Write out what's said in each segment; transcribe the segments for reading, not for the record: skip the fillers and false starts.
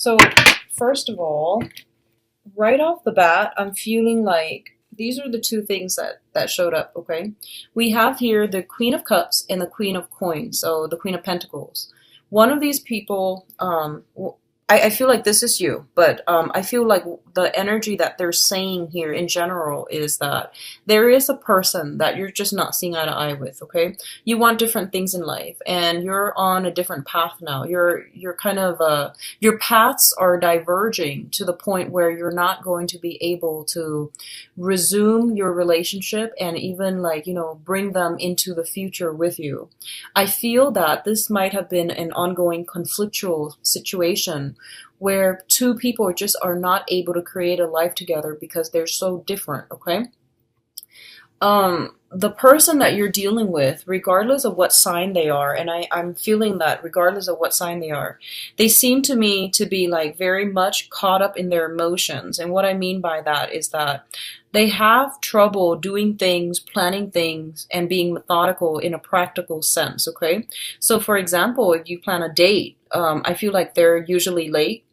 So, first of all, right off the bat, I'm feeling like these are the two things that showed up, okay? We have here the Queen of Cups and the Queen of Coins, so the Queen of Pentacles. One of these people, I feel like this is you, but I feel like the energy that they're saying here in general is that there is a person that you're just not seeing eye to eye with, okay? You want different things in life, and you're on a different path now. You're kind of your paths are diverging to the point where you're not going to be able to resume your relationship and even like, bring them into the future with you. I feel that this might have been an ongoing conflictual situation where two people just are not able to create a life together because they're so different, okay? The person that you're dealing with, regardless of what sign they are, and I'm feeling that regardless of what sign they are, they seem to me to be like very much caught up in their emotions. And what I mean by that is that they have trouble doing things, planning things, and being methodical in a practical sense, okay? So for example, if you plan a date, I feel like they're usually late,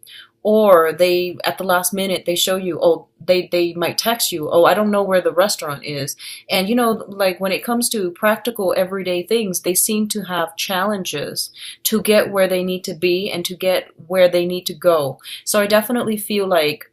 or they at the last minute they show you, oh, they might text you, oh, I don't know where the restaurant is. And like when it comes to practical everyday things, they seem to have challenges to get where they need to be and to get where they need to go. So I definitely feel like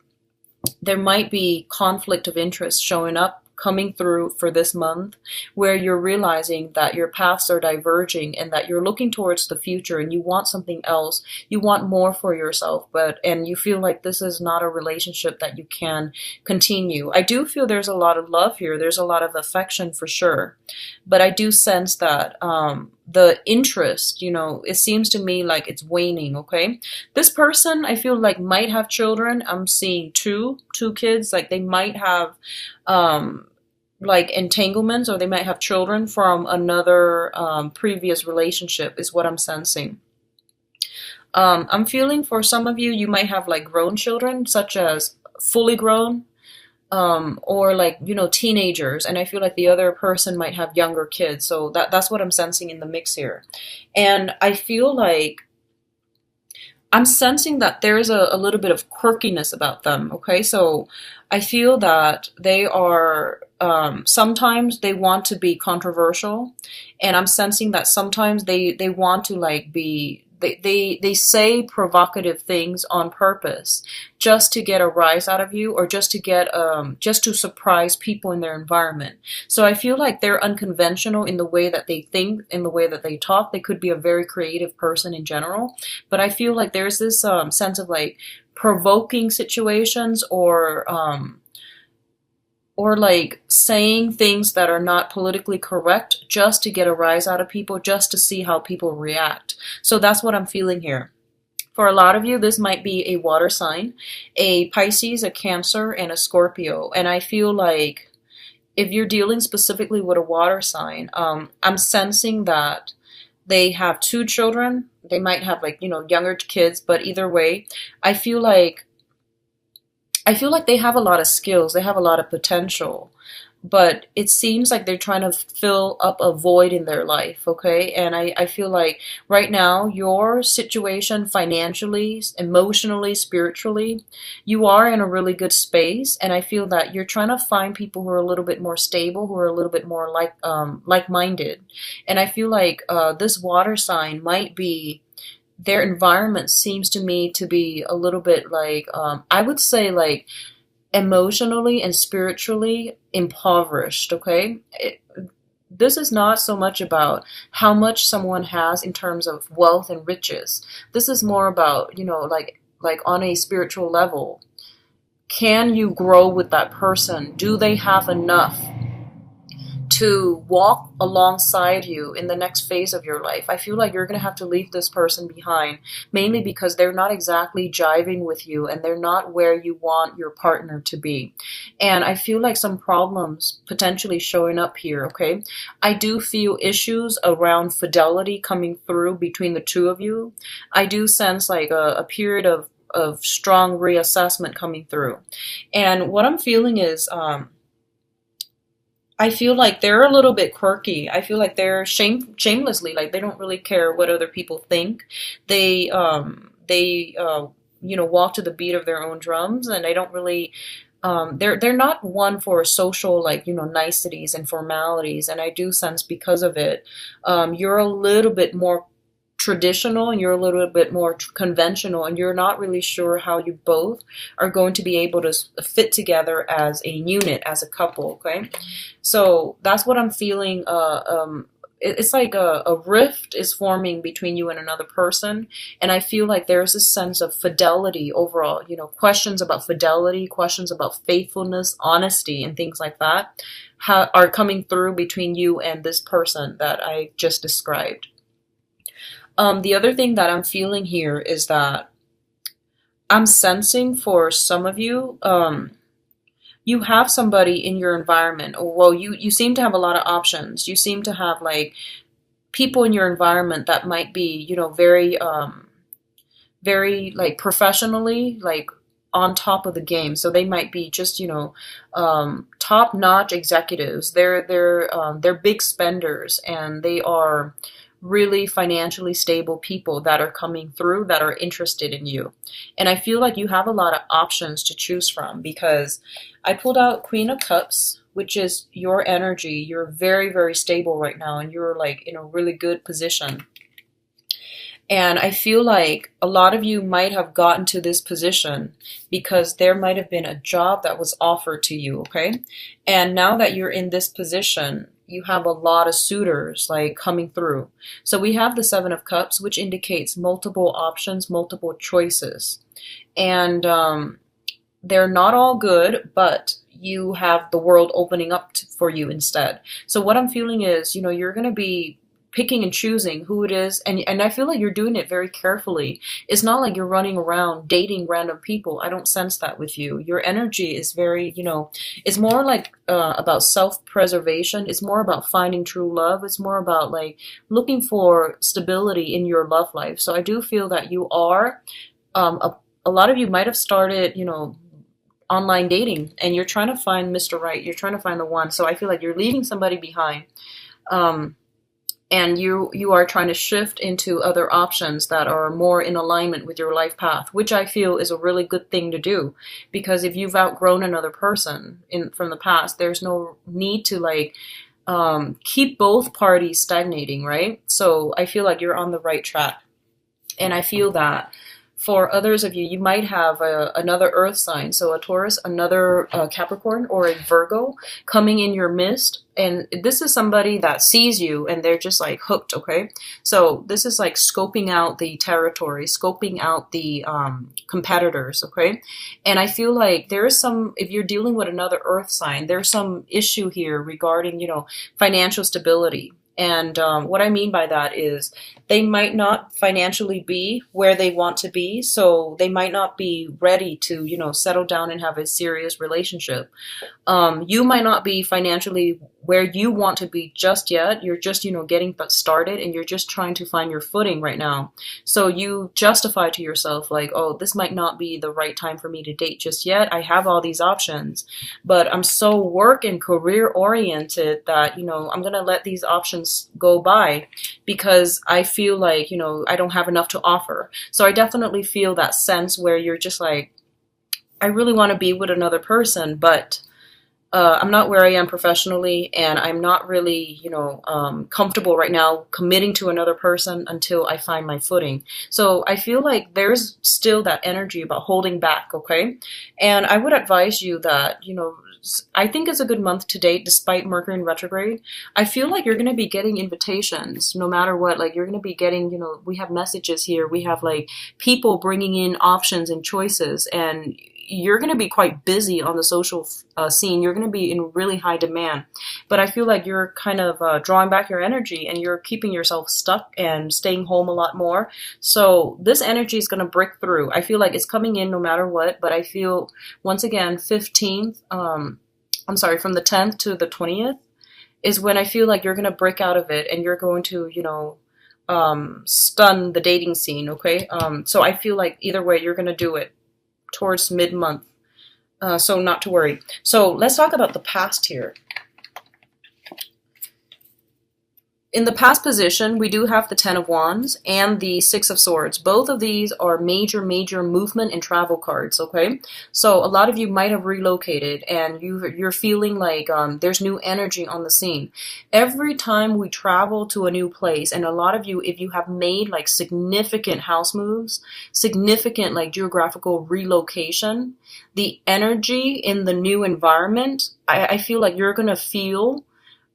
there might be conflict of interest showing up, coming through for this month, where you're realizing that your paths are diverging and that you're looking towards the future and you want something else. You want more for yourself, and you feel like this is not a relationship that you can continue. I do feel there's a lot of love here. There's a lot of affection for sure. But I do sense that the interest, it seems to me like it's waning, okay? This person, I feel like might have children. I'm seeing two kids, like they might have like entanglements, or they might have children from another previous relationship is what I'm sensing. I'm feeling for some of you, you might have like grown children, such as fully grown, or like, teenagers. And I feel like the other person might have younger kids. So that's what I'm sensing in the mix here. And I feel like I'm sensing that there's a little bit of quirkiness about them. Okay. So I feel that they are, sometimes they want to be controversial, and I'm sensing that sometimes they want to like be, they say provocative things on purpose just to get a rise out of you, or just to get just to surprise people in their environment. So I feel like they're unconventional in the way that they think, in the way that they talk. They could be a very creative person in general, but I feel like there's this sense of like provoking situations, or like saying things that are not politically correct just to get a rise out of people, just to see how people react. So that's what I'm feeling here. For a lot of you, this might be a water sign, a Pisces, a Cancer, and a Scorpio. And I feel like if you're dealing specifically with a water sign, I'm sensing that they have two children. They might have like, younger kids, but either way, I feel like they have a lot of skills, they have a lot of potential, but it seems like they're trying to fill up a void in their life, okay? And I feel like right now, your situation financially, emotionally, spiritually, you are in a really good space, and I feel that you're trying to find people who are a little bit more stable, who are a little bit more like-minded. And I feel like this water sign might be, their environment seems to me to be a little bit like, I would say like emotionally and spiritually impoverished, okay? This is not so much about how much someone has in terms of wealth and riches. This is more about, like on a spiritual level. Can you grow with that person? Do they have enough to walk alongside you in the next phase of your life? I feel like you're going to have to leave this person behind, mainly because they're not exactly jiving with you, and they're not where you want your partner to be. And I feel like some problems potentially showing up here, okay? I do feel issues around fidelity coming through between the two of you. I do sense like a period of strong reassessment coming through. And what I'm feeling is, I feel like they're a little bit quirky. I feel like they're shamelessly, like they don't really care what other people think. They walk to the beat of their own drums, and they don't really they're not one for social, like, niceties and formalities. And I do sense because of it, you're a little bit more traditional and you're a little bit more conventional, and you're not really sure how you both are going to be able to fit together as a unit, as a couple. Okay, so that's what I'm feeling. It's like a rift is forming between you and another person, and I feel like there's a sense of fidelity overall. Questions about fidelity, questions about faithfulness, honesty, and things like that are coming through between you and this person that I just described. The other thing that I'm feeling here is that I'm sensing for some of you, you have somebody in your environment, or well, you seem to have a lot of options. You seem to have like people in your environment that might be, very, very like professionally, like on top of the game. So they might be just, top notch executives. They're big spenders, and they are really financially stable people that are coming through that are interested in you. And I feel like you have a lot of options to choose from, because I pulled out Queen of Cups, which is your energy. You're very, very stable right now, and you're like in a really good position. And I feel like a lot of you might have gotten to this position because there might have been a job that was offered to you, okay? And now that you're in this position, you have a lot of suitors like coming through. So we have the Seven of Cups, which indicates multiple options, multiple choices. And they're not all good, but you have the world opening up for you instead. So what I'm feeling is, you're going to be picking and choosing who it is, and I feel like you're doing it very carefully. It's not like you're running around dating random people. I don't sense that with you. Your energy is very, it's more like about self-preservation. It's more about finding true love. It's more about like looking for stability in your love life. So I do feel that you are, a lot of you might have started, online dating, and you're trying to find Mr. Right. You're trying to find the one. So I feel like you're leaving somebody behind. And you are trying to shift into other options that are more in alignment with your life path, which I feel is a really good thing to do. Because if you've outgrown another person from the past, there's no need to like keep both parties stagnating, right? So I feel like you're on the right track. And I feel that for others of you, you might have another earth sign, so a Taurus, another Capricorn, or a Virgo coming in your midst. And this is somebody that sees you and they're just like hooked, okay? So this is like scoping out the territory, scoping out the competitors, okay? And I feel like there is if you're dealing with another earth sign, there's some issue here regarding, financial stability. And what I mean by that is they might not financially be where they want to be, so they might not be ready to, settle down and have a serious relationship. You might not be financially where you want to be just yet. You're just, getting started, and you're just trying to find your footing right now. So you justify to yourself like, oh, this might not be the right time for me to date just yet. I have all these options, but I'm so work and career oriented that, I'm going to let these options go by because I feel like, I don't have enough to offer. So I definitely feel that sense where you're just like, I really want to be with another person, but I'm not where I am professionally, and I'm not really, comfortable right now committing to another person until I find my footing. So I feel like there's still that energy about holding back, okay? And I would advise you that, I think it's a good month to date despite Mercury in retrograde. I feel like you're going to be getting invitations no matter what. Like you're going to be getting, we have messages here. We have like people bringing in options and choices, and you're going to be quite busy on the social scene. You're going to be in really high demand. But I feel like you're kind of drawing back your energy, and you're keeping yourself stuck and staying home a lot more. So this energy is going to break through. I feel like it's coming in no matter what. But I feel, once again, 15th, from the 10th to the 20th is when I feel like you're going to break out of it, and you're going to, stun the dating scene, okay? So I feel like either way, you're going to do it towards mid-month. So not to worry. So let's talk about the past here. In the past position, we do have the Ten of Wands and the Six of Swords. Both of these are major movement and travel cards, okay? So a lot of you might have relocated and you're feeling like there's new energy on the scene. Every time we travel to a new place, and a lot of you, if you have made like significant house moves, significant like geographical relocation, the energy in the new environment, I feel like you're going to feel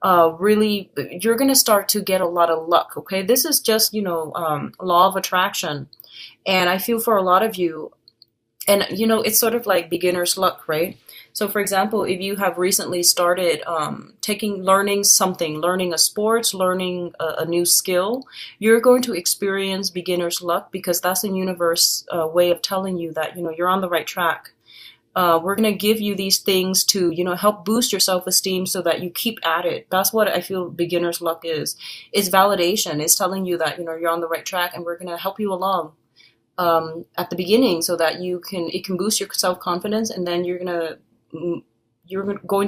really, you're going to start to get a lot of luck, okay? This is just, law of attraction. And I feel for a lot of you, and it's sort of like beginner's luck, right? So for example, if you have recently started learning something, learning a sport, learning a new skill, you're going to experience beginner's luck, because that's the universe way of telling you that, you're on the right track. We're going to give you these things to, help boost your self-esteem so that you keep at it. That's what I feel beginner's luck is. It's validation. It's telling you that, you're on the right track, and we're going to help you along at the beginning so that it can boost your self-confidence, and then you're going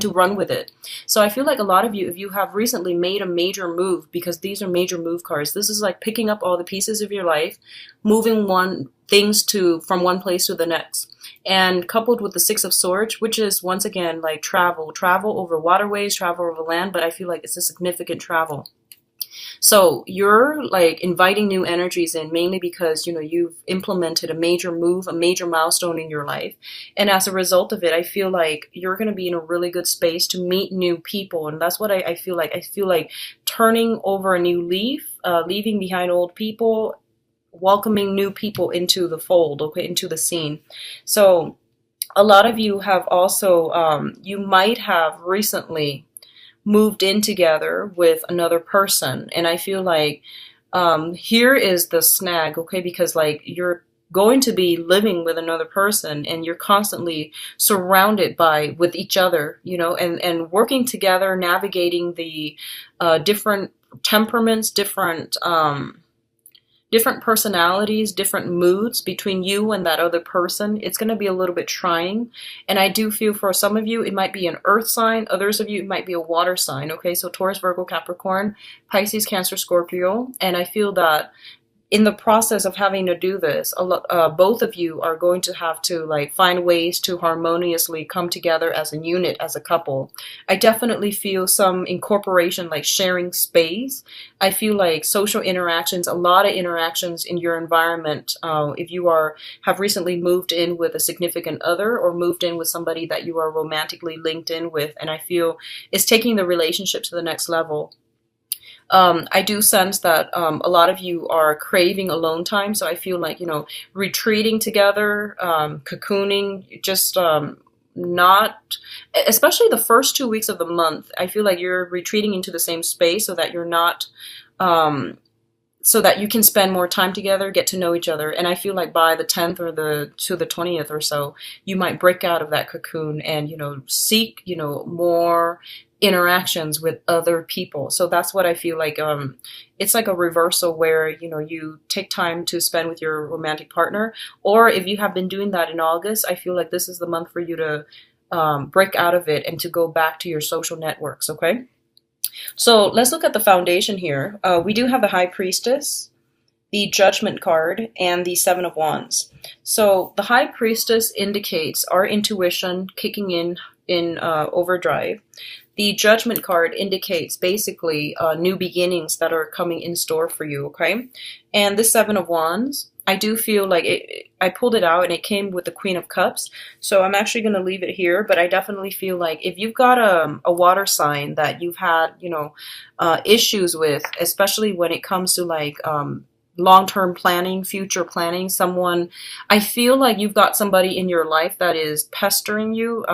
to run with it. So I feel like a lot of you, if you have recently made a major move, because these are major move cards, this is like picking up all the pieces of your life, moving things from one place to the next. And coupled with the Six of Swords, which is once again like travel over waterways, travel over land, but I feel like it's a significant travel. So you're like inviting new energies in, mainly because, you've implemented a major move, a major milestone in your life. And as a result of it, I feel like you're going to be in a really good space to meet new people. And that's what I feel like. I feel like turning over a new leaf, leaving behind old people, welcoming new people into the fold, okay, into the scene. So a lot of you have also, you might have recently moved in together with another person. And I feel like here is the snag, okay, because like you're going to be living with another person, and you're constantly surrounded with each other, and working together, navigating the different temperaments, different personalities, different moods between you and that other person. It's going to be a little bit trying. And I do feel for some of you, it might be an earth sign. Others of you, it might be a water sign. Okay, so Taurus, Virgo, Capricorn, Pisces, Cancer, Scorpio. And I feel that in the process of having to do this, both of you are going to have to like find ways to harmoniously come together as a unit, as a couple. I definitely feel some incorporation, like sharing space. I feel like social interactions, a lot of interactions in your environment. If you have recently moved in with a significant other, or moved in with somebody that you are romantically linked in with, and I feel it's taking the relationship to the next level. I do sense that a lot of you are craving alone time. So I feel like, retreating together, cocooning, just not, especially the first 2 weeks of the month, I feel like you're retreating into the same space so that you're not, so that you can spend more time together, get to know each other. And I feel like by the 10th or to the 20th or so, you might break out of that cocoon and, seek, more interactions with other people. So that's what I feel like. It's like a reversal where, you take time to spend with your romantic partner. Or if you have been doing that in August, I feel like this is the month for you to break out of it and to go back to your social networks. Okay. So let's look at the foundation here. We do have the High Priestess, the Judgment card, and the Seven of Wands. So the High Priestess indicates our intuition kicking in overdrive. The Judgment card indicates basically new beginnings that are coming in store for you, okay? And the Seven of Wands, I do feel like I pulled it out and it came with the Queen of Cups. So I'm actually going to leave it here, but I definitely feel like if you've got a water sign that you've had, issues with, especially when it comes to like long-term planning, future planning, I feel like you've got somebody in your life that is pestering you,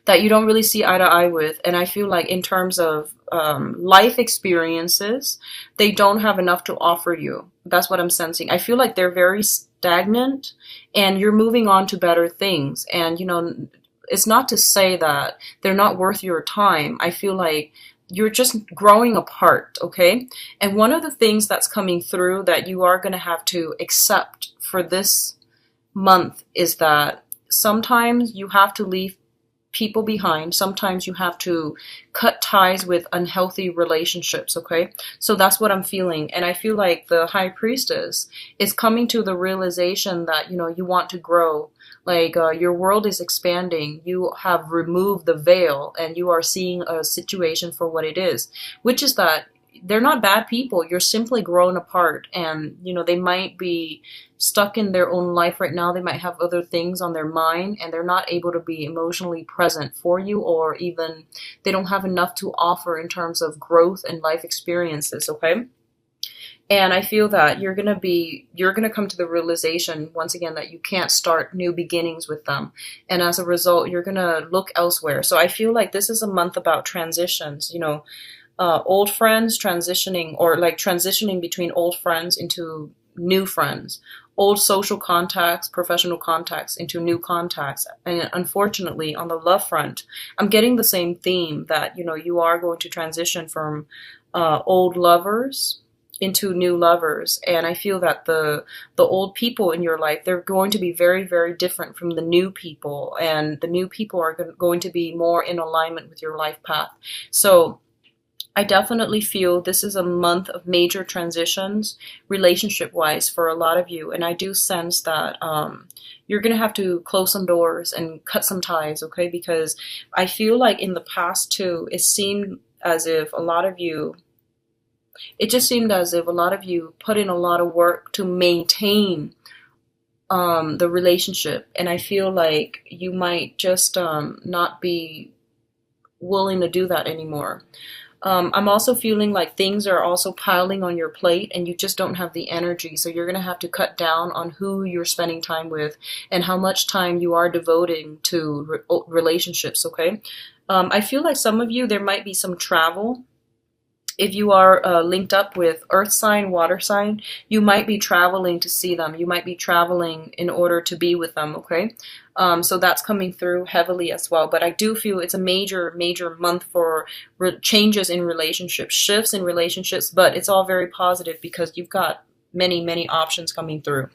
that you don't really see eye to eye with. And I feel like in terms of life experiences, they don't have enough to offer you. That's what I'm sensing. I feel like they're very stagnant and you're moving on to better things. And, it's not to say that they're not worth your time. I feel like you're just growing apart, okay? And one of the things that's coming through that you are going to have to accept for this month is that sometimes you have to leave people behind. Sometimes you have to cut ties with unhealthy relationships, okay? So that's what I'm feeling. And I feel like the high priestess is coming to the realization that, you know, you want to grow. Like your world is expanding. You have removed the veil and you are seeing a situation for what it is, which is that they're not bad people. You're simply grown apart, and you know they might be stuck in their own life right now. They might have other things on their mind, and they're not able to be emotionally present for you, or even they don't have enough to offer in terms of growth and life experiences. Okay. And I feel that you're gonna come to the realization once again that you can't start new beginnings with them. And as a result, you're gonna look elsewhere. So I feel like this is a month about transitions, you know, old friends transitioning, or like transitioning between old friends into new friends, old social contacts, professional contacts into new contacts. And unfortunately, on the love front, I'm getting the same theme that, you know, you are going to transition from old lovers into new lovers. And I feel that the old people in your life, they're going to be very, very different from the new people, and the new people are going to be more in alignment with your life path. So I definitely feel this is a month of major transitions relationship wise for a lot of you. And I do sense that you're going to have to close some doors and cut some ties, okay? Because I feel like in the past too, it just seemed as if a lot of you put in a lot of work to maintain the relationship. And I feel like you might just not be willing to do that anymore. I'm also feeling like things are also piling on your plate and you just don't have the energy. So you're going to have to cut down on who you're spending time with and how much time you are devoting to relationships, okay? I feel like some of you, there might be some travel. If you are linked up with earth sign, water sign, you might be traveling to see them. You might be traveling in order to be with them, okay? So that's coming through heavily as well. But I do feel it's a major, major month for changes in relationships, shifts in relationships, but it's all very positive because you've got many, many options coming through.